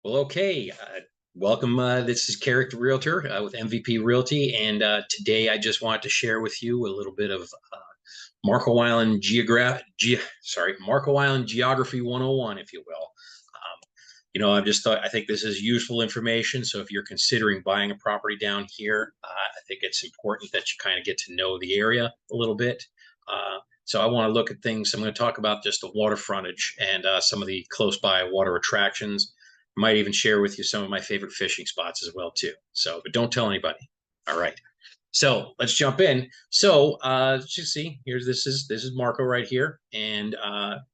Well, okay. Welcome. This is Kerrick, the Realtor with MVP Realty, and today I just wanted to share with you a little bit of Marco Island Marco Island Geography 101, if you will. I just thought I think this is useful information. So if you're considering buying a property down here, I think it's important that you kind of get to know the area a little bit. So I want to look at things. I'm going to talk about just the water frontage and some of the close by water attractions. Might even share with you some of my favorite fishing spots as well too. So, but don't tell anybody. All right. So let's jump in. So as you see, this is Marco right here, and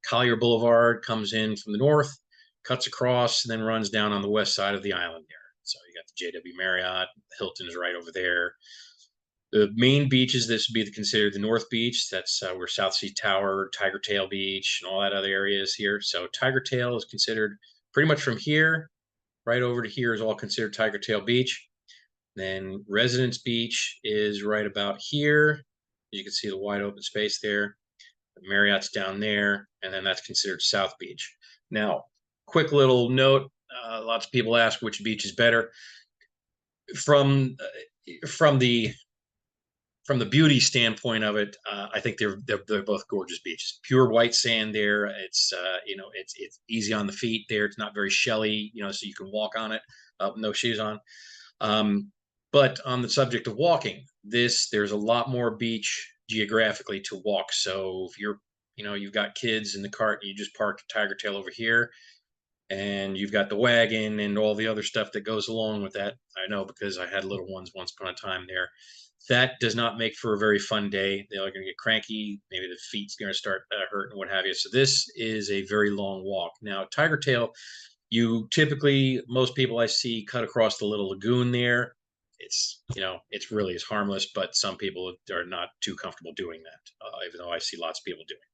Collier Boulevard comes in from the north, cuts across, and then runs down on the west side of the island there. So you got the JW Marriott, Hilton is right over there. The main beaches, this would be considered the North Beach. That's where South Sea Tower, Tiger Tail Beach, and all that other area is here. So Tiger Tail is considered pretty much from here right over to here is all considered Tiger Tail Beach. Then Residence Beach is right about here. You can see the wide open space there. The Marriott's down there, and then that's considered South Beach. Now, quick little note: lots of people ask which beach is better. From from the from the beauty standpoint of it, I think they're both gorgeous beaches. Pure white sand there. It's easy on the feet there. It's not very shelly, so you can walk on it with no shoes on. Um, but on the subject of walking, there's a lot more beach geographically to walk. So if you've got kids in the cart, and you just parked a Tiger Tail over here, and you've got the wagon and all the other stuff that goes along with that. I know because I had little ones once upon a time there. That does not make for a very fun day. They're going to get cranky. Maybe the feet's going to start hurting, what have you. So this is a very long walk. Now, Tiger Tail, most people I see cut across the little lagoon there. It's really as harmless, but some people are not too comfortable doing that, even though I see lots of people doing it.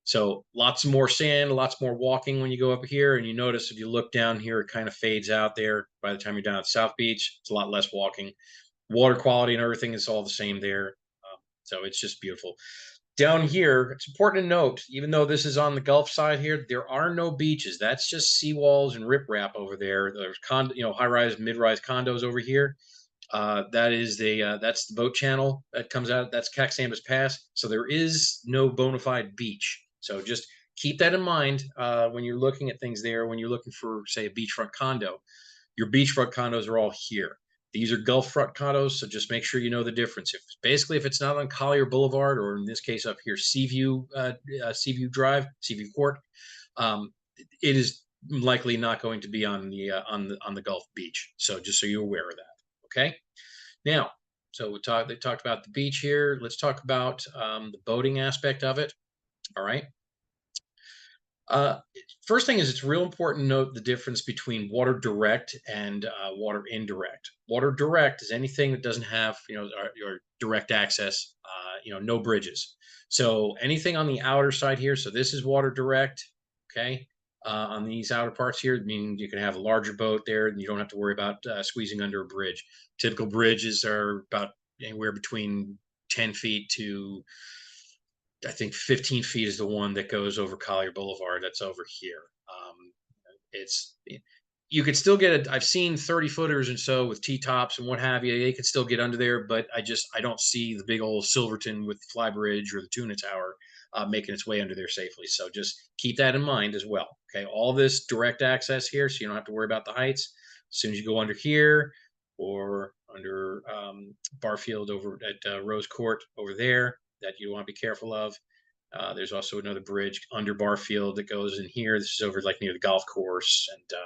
So lots more sand, lots more walking when you go up here. And you notice if you look down here, it kind of fades out there. By the time you're down at South Beach, it's a lot less walking. Water quality and everything is all the same there. So it's just beautiful. Down here, it's important to note, even though this is on the Gulf side here, there are no beaches. That's just seawalls and riprap over there. There's high-rise, mid-rise condos over here. That's the boat channel that comes out. That's Caxambas Pass. So there is no bona fide beach. So just keep that in mind when you're looking at things there. When you're looking for, say, a beachfront condo, your beachfront condos are all here. These are Gulf front condos, so just make sure you know the difference. If it's not on Collier Boulevard, or in this case up here, Seaview Drive, Seaview Court, um, it is likely not going to be on the Gulf Beach. So just so you're aware of that. Okay. Now, they talked about the beach here. Let's talk about the boating aspect of it. All right. Uh, First thing is it's real important to note the difference between water direct and water indirect. Water direct is anything that doesn't have your direct access, no bridges. So anything on the outer side here. So this is water direct. Okay. On these outer parts here, meaning you can have a larger boat there, and you don't have to worry about squeezing under a bridge. Typical bridges are about anywhere between 10 feet to, I think, 15 feet is the one that goes over Collier Boulevard. That's over here. It's You could still get it. I've seen 30 footers and so with T tops and what have you. They could still get under there, but I don't see the big old Silverton with the Flybridge or the Tuna Tower making its way under there safely. So just keep that in mind as well. Okay, all this direct access here, so you don't have to worry about the heights. As soon as you go under here or under Barfield over at Rose Court over there, that you want to be careful of. There's also another bridge under Barfield that goes in here. This is over like near the golf course, and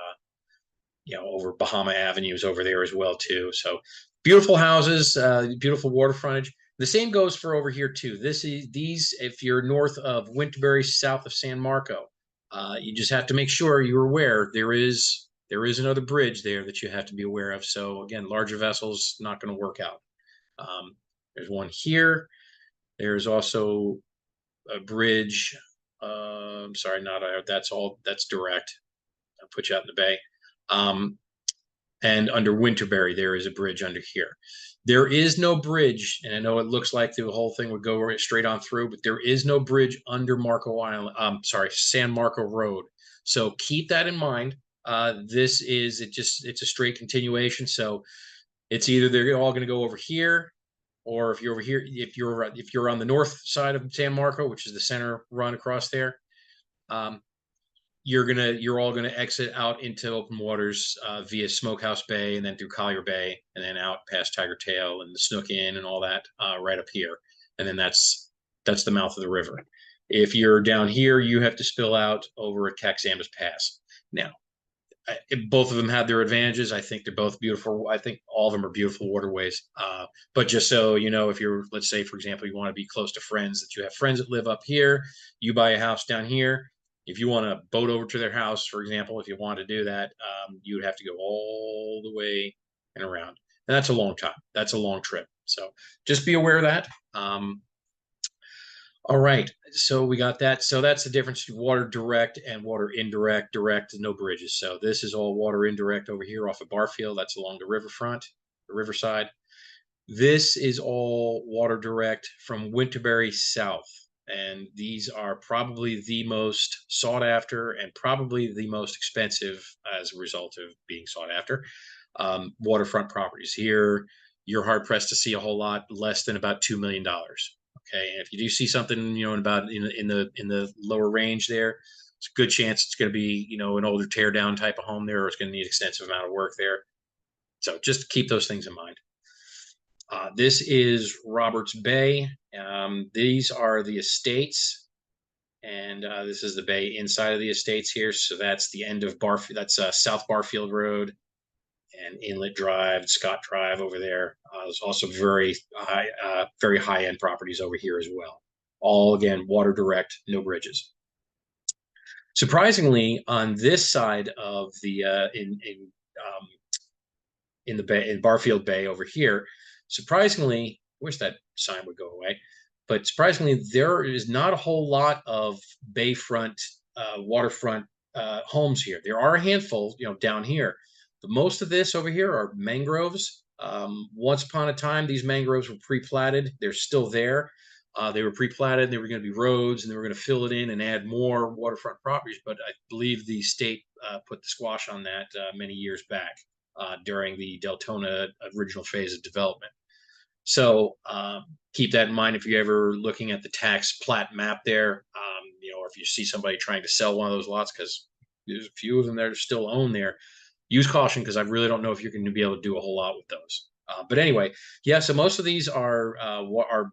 over Bahama Avenues over there as well too. So beautiful houses, beautiful water frontage. The same goes for over here too. These if you're north of Winterberry, south of San Marco, you just have to make sure you're aware there is another bridge there that you have to be aware of. So again, larger vessels not going to work out. There's one here. There's also a bridge. Sorry, not that's direct. I'll put you out in the bay. And under Winterberry, there is a bridge under here. There is no bridge, and I know it looks like the whole thing would go straight on through, but there is no bridge under Marco Island. San Marco Road. So keep that in mind. It's a straight continuation. So it's either they're all going to go over here, or if you're over here, if you're on the north side of San Marco, which is the center run across there, um, you're all gonna exit out into open waters via Smokehouse Bay and then through Collier Bay and then out past Tiger Tail and the Snook Inn and all that right up here, and then that's the mouth of the river. If you're down here, you have to spill out over at Caxamas Pass. Now, both of them have their advantages. I think they're both beautiful. I think all of them are beautiful waterways. But just so you know, if you're, let's say, for example, you want to be close to friends, that you have friends that live up here, you buy a house down here. If you want to boat over to their house, for example, if you want to do that, you would have to go all the way and around. And that's a long time. That's a long trip. So just be aware of that. All right, so we got that. So that's the difference between water direct and water indirect. Direct, no bridges. So this is all water indirect over here off of Barfield. That's along the riverfront, the riverside. This is all water direct from Winterberry south. And these are probably the most sought after and probably the most expensive as a result of being sought after waterfront properties. Here, you're hard pressed to see a whole lot less than about $2 million. Okay, and if you do see something, in about in the lower range there, it's a good chance it's going to be an older tear down type of home there, or it's going to need extensive amount of work there. So just keep those things in mind. This is Roberts Bay. These are the estates, and this is the bay inside of the estates here. So that's the end of Barfield. That's South Barfield Road and Inlet Drive, Scott Drive over there. There's also very high end properties over here as well. All again, water direct, no bridges. Surprisingly, on this side of the in the bay, in Barfield Bay over here, surprisingly, I wish that sign would go away. But surprisingly, there is not a whole lot of bayfront, waterfront homes here. There are a handful, down here. But most of this over here are mangroves. Once upon a time, these mangroves were pre-platted. They're still there. They were pre-platted. They were going to be roads, and they were going to fill it in and add more waterfront properties. But I believe the state put the squash on that many years back during the Deltona original phase of development. So keep that in mind if you're ever looking at the tax plat map there, or if you see somebody trying to sell one of those lots, because there's a few of them that are still owned there. Use caution, because I really don't know if you're going to be able to do a whole lot with those. But anyway, yeah. So most of these are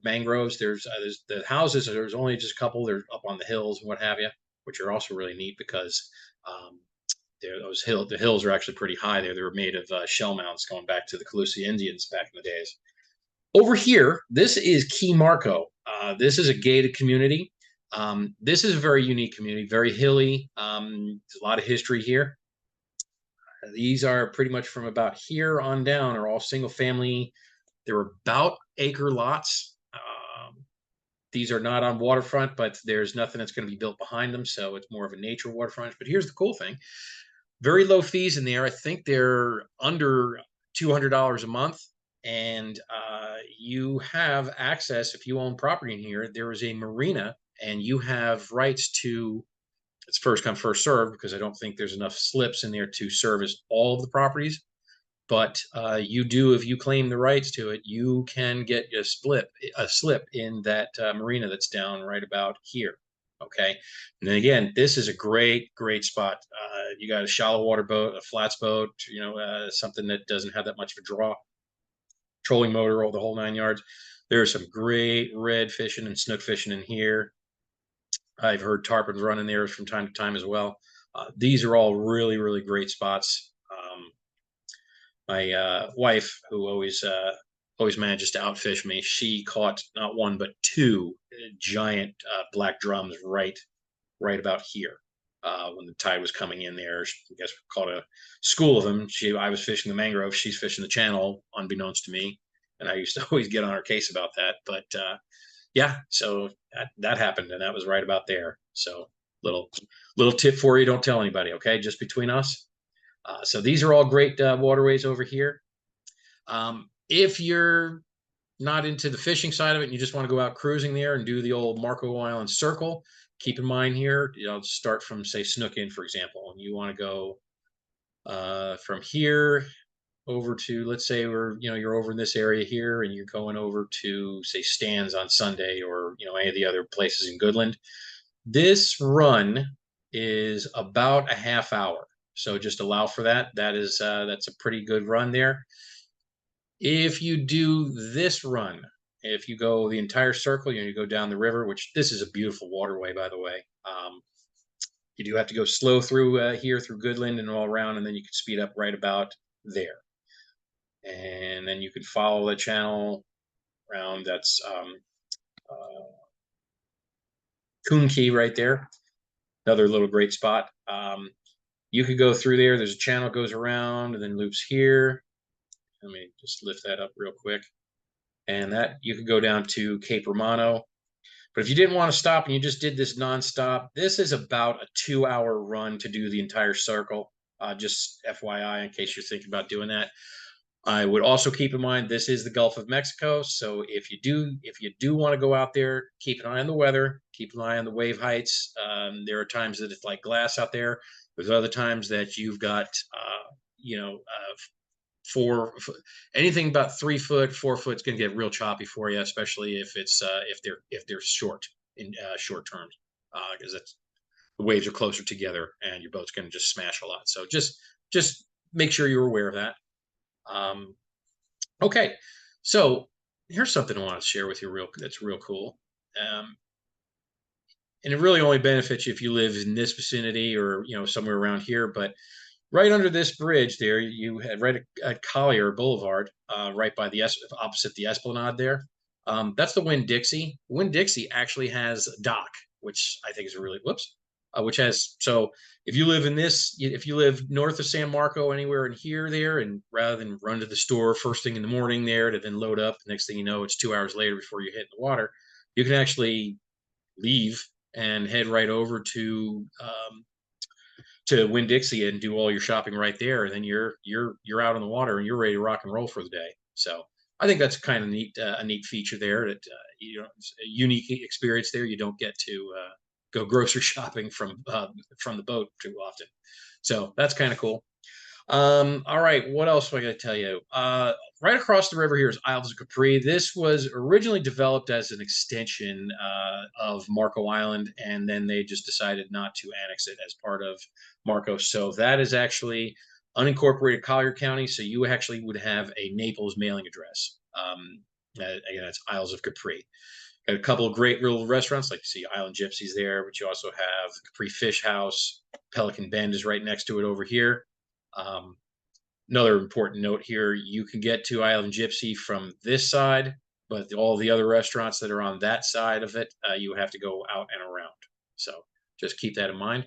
mangroves. There's the houses. There's only just a couple. They're up on the hills and what have you, which are also really neat because the hills are actually pretty high there. They were made of shell mounds going back to the Calusi Indians back in the days. Over here, this is Key Marco. This is a gated community. This is a very unique community, very hilly. There's a lot of history here. These are pretty much from about here on down are all single family. They're about acre lots. These are not on waterfront, but there's nothing that's going to be built behind them. So it's more of a nature waterfront. But here's the cool thing. Very low fees in there. I think they're under $200 a month. And you have access, if you own property in here, there is a marina and you have rights to, it's first come, first served, because I don't think there's enough slips in there to service all of the properties. But you do, if you claim the rights to it, you can get a slip in that marina that's down right about here. Okay. And then again, this is a great, great spot. You got a shallow water boat, a flats boat, something that doesn't have that much of a draw, trolling motor, all the whole 9 yards. There's some great red fishing and snook fishing in here. I've heard tarpons running there from time to time as well. These are all really, really great spots. My wife, who always manages to outfish me, she caught not one but two giant black drums right about here when the tide was coming in there. I guess we caught a school of them. I was fishing the mangrove. She's fishing the channel, unbeknownst to me, and I used to always get on her case about that. But yeah, so that happened, and that was right about there. So little tip for you: don't tell anybody, okay? Just between us. So these are all great waterways over here. If you're not into the fishing side of it and you just want to go out cruising there and do the old Marco Island circle, keep in mind here, start from, say, Snook Inn, for example, and you want to go From here over to, let's say you're over in this area here and you're going over to say Stan's on Sunday, or any of the other places in Goodland. This run is about a half hour. So just allow for that. That's a pretty good run there. If you do this run, if you go the entire circle, you go down the river, which this is a beautiful waterway, by the way. You do have to go slow through here through Goodland and all around, and then you can speed up right about there. And then you could follow the channel around. That's Coon Key right there. Another little great spot. You could go through there. There's a channel goes around and then loops here. Let me just lift that up real quick. And that you could go down to Cape Romano. But if you didn't want to stop and you just did this nonstop, this is about a 2-hour run to do the entire circle. Just FYI, in case you're thinking about doing that. I would also keep in mind this is the Gulf of Mexico, so if you do want to go out there, keep an eye on the weather, keep an eye on the wave heights. There are times that it's like glass out there. There's other times that you've got you know four anything about 3 foot, 4 foot is going to get real choppy for you, especially if they're short in short terms, because the waves are closer together and your boat's going to just smash a lot. So just make sure you're aware of that. Okay, so here's something I want to share with you that's real cool. And it really only benefits you if you live in this vicinity or somewhere around here. But right under this bridge there, you had right at Collier Boulevard, right by opposite the Esplanade there. That's the Winn-Dixie. Winn-Dixie actually has a dock, which I think is really which has so if you live north of San Marco, anywhere in here there, and rather than run to the store first thing in the morning there to then load up, the next thing you know, it's 2 hours later before you hit the water. You can actually leave and head right over to Winn-Dixie and do all your shopping right there, and then you're out on the water and you're ready to rock and roll for the day. So I think that's kind of neat, a neat feature there. That it's a unique experience there. You don't get to go grocery shopping from the boat too often, so that's kind of cool. All right, what else am I going to tell you? Right across the river here is Isles of Capri. This was originally developed as an extension of Marco Island, and then they just decided not to annex it as part of Marco. So that is actually unincorporated Collier County. So you actually would have a Naples mailing address. Again, it's Isles of Capri. Got a couple of great little restaurants, like you see Island Gypsies there, but you also have Capri Fish House. Pelican Bend is right next to it over here. Another important note here, you can get to Island Gypsy from this side, but all the other restaurants that are on that side of it, you have to go out and around. So just keep that in mind.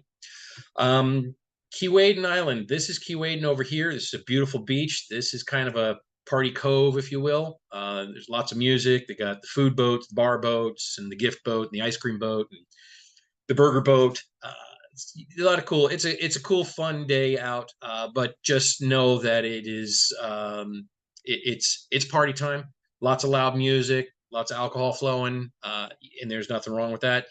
Keewaydin Island. This is Keewaydin over here. This is a beautiful beach. This is kind of a party cove, if you will. There's lots of music. They got the food boats, the bar boats, and the gift boat, and the ice cream boat, and the burger boat. It's a lot of cool. It's a cool, fun day out. But just know that it's party time. Lots of loud music, lots of alcohol flowing, and there's nothing wrong with that.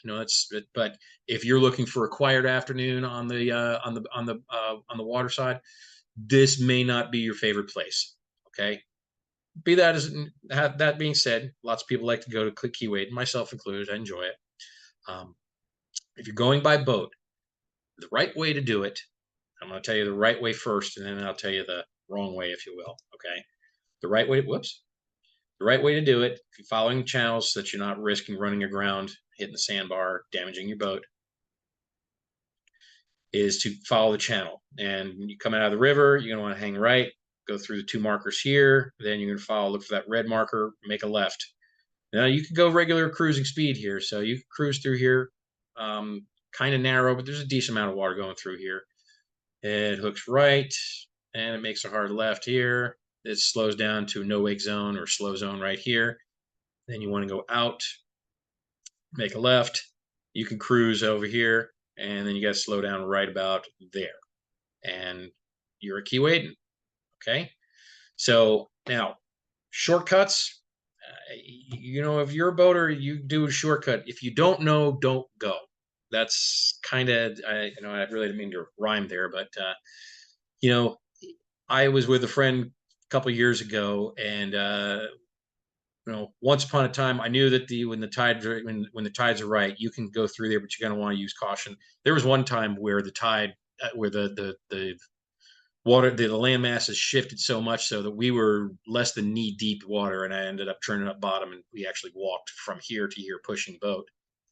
But if you're looking for a quiet afternoon on the water side, this may not be your favorite place. Okay. That being said, lots of people like to go to Keewaydin, myself included. I enjoy it. If you're going by boat, the right way to do it, I'm going to tell you the right way first, and then I'll tell you the wrong way, if you will. Okay. The right way, the right way to do it, if you're following channels so that you're not risking running aground, hitting the sandbar, damaging your boat, is to follow the channel. And when you come out of the river, you're going to want to hang right, go through the 2 markers here. Then you're going to look for that red marker, make a left. Now you can go regular cruising speed here. So you can cruise through here, kind of narrow, but there's a decent amount of water going through here. It hooks right, and it makes a hard left here. It slows down to no wake zone or slow zone right here. Then you want to go out, make a left. You can cruise over here, and then you got to slow down right about there. And you're at Keewaydin. Okay. So now, shortcuts. If you're a boater, you do a shortcut. If you don't know, don't go. That's kind of, I really didn't mean to rhyme there, but You know, I was with a friend a couple years ago, and once upon a time, I knew that when the tides are right, you can go through there, but you're going to want to use caution. There was one time where the tide, where the water, the land masses shifted so much so that we were less than knee deep water, and I ended up turning up bottom, and we actually walked from here to here pushing the boat.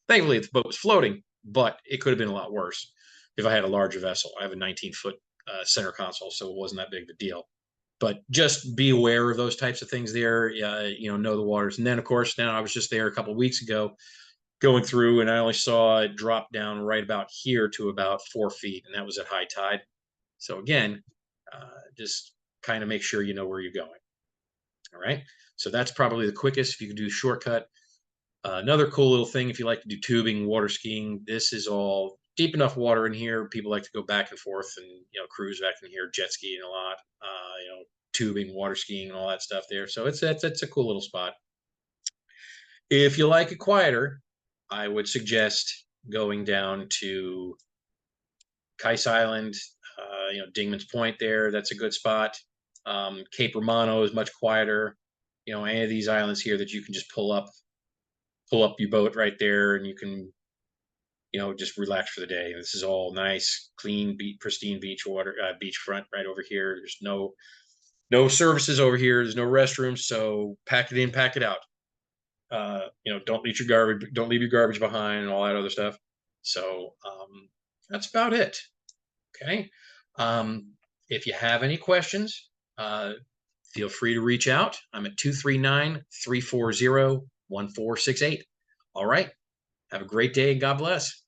Thankfully, the boat was floating, but it could have been a lot worse if I had a larger vessel. I have a 19-foot center console, so it wasn't that big of a deal. But just be aware of those types of things there. Know the waters. And then, of course, now I was just there a couple of weeks ago going through, and I only saw it drop down right about here to about 4 feet, and that was at high tide. So again, just kind of make sure you know where you're going. All right. So that's probably the quickest. If you can do a shortcut. Another cool little thing, if you like to do tubing, water skiing, this is all deep enough water in here. People like to go back and forth and cruise back in here, jet skiing a lot. Tubing, water skiing, and all that stuff there. So it's a cool little spot. If you like it quieter, I would suggest going down to Kais Island, Dingman's Point there. That's a good spot. Cape Romano is much quieter. Any of these islands here that you can just pull up your boat right there, and you can, just relax for the day. This is all nice, clean, pristine beach water, beachfront right over here. There's no services over here. There's no restrooms, so pack it in, pack it out. Don't leave your garbage behind, and all that other stuff. So that's about it. Okay. Um, if you have any questions, feel free to reach out. I'm at 239-340-1468. All right. Have a great day and God bless.